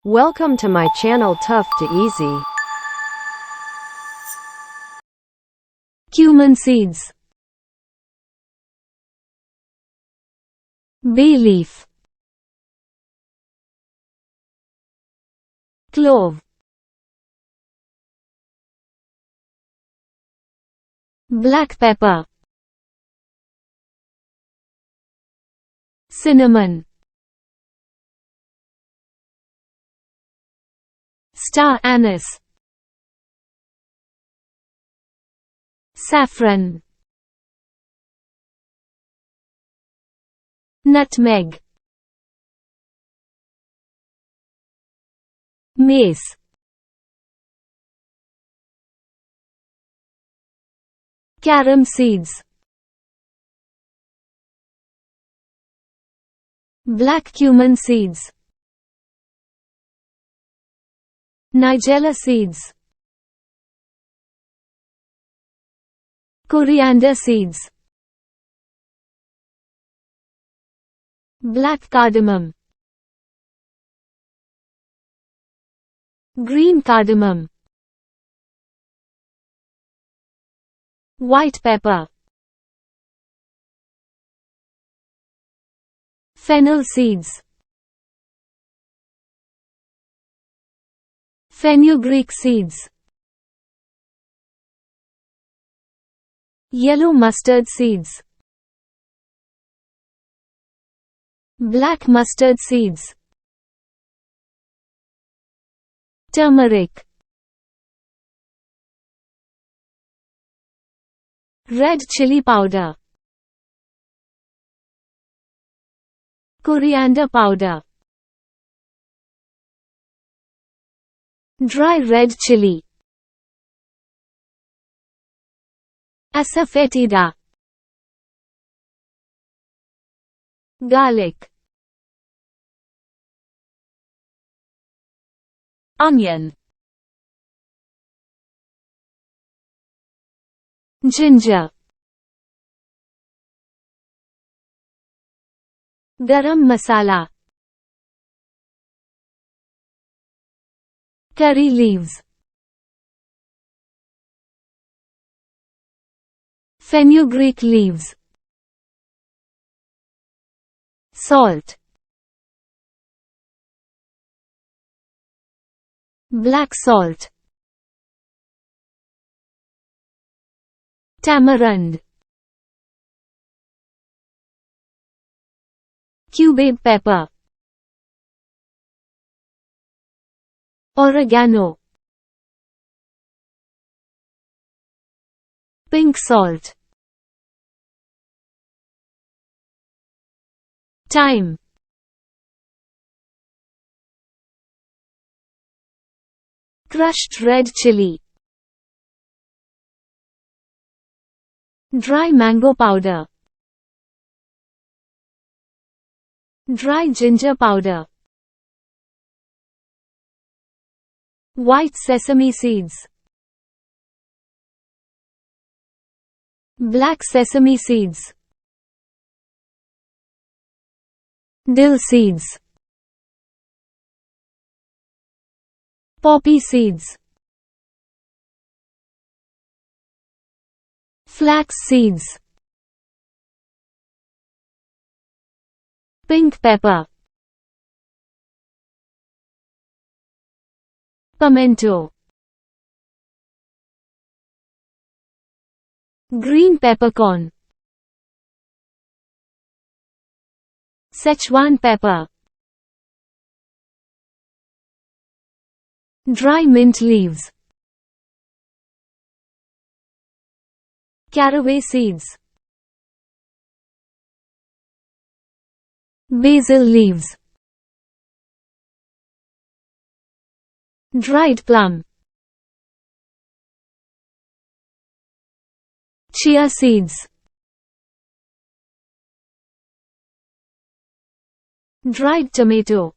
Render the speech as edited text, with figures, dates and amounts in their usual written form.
Welcome to my channel Tough to Easy. Cumin seeds, bay leaf, clove, black pepper, cinnamon, star anise, saffron, nutmeg, mace, carom seeds, black cumin seeds, nigella seeds, coriander seeds, black cardamom, green cardamom, white pepper, fennel seeds, fenugreek seeds, yellow mustard seeds, black mustard seeds, turmeric, red chili powder, coriander powder, dry red chili, asafoetida, garlic, onion, ginger, garam masala, curry leaves, fenugreek leaves, salt, black salt, tamarind, cubeb pepper, oregano, pink salt, thyme, crushed red chili, dry mango powder, dry ginger powder, white sesame seeds, black sesame seeds, dill seeds, poppy seeds, flax seeds, pink pepper, pimento, green peppercorn, Szechuan pepper, dry mint leaves, caraway seeds, basil leaves, dried plum, chia seeds, dried tomato,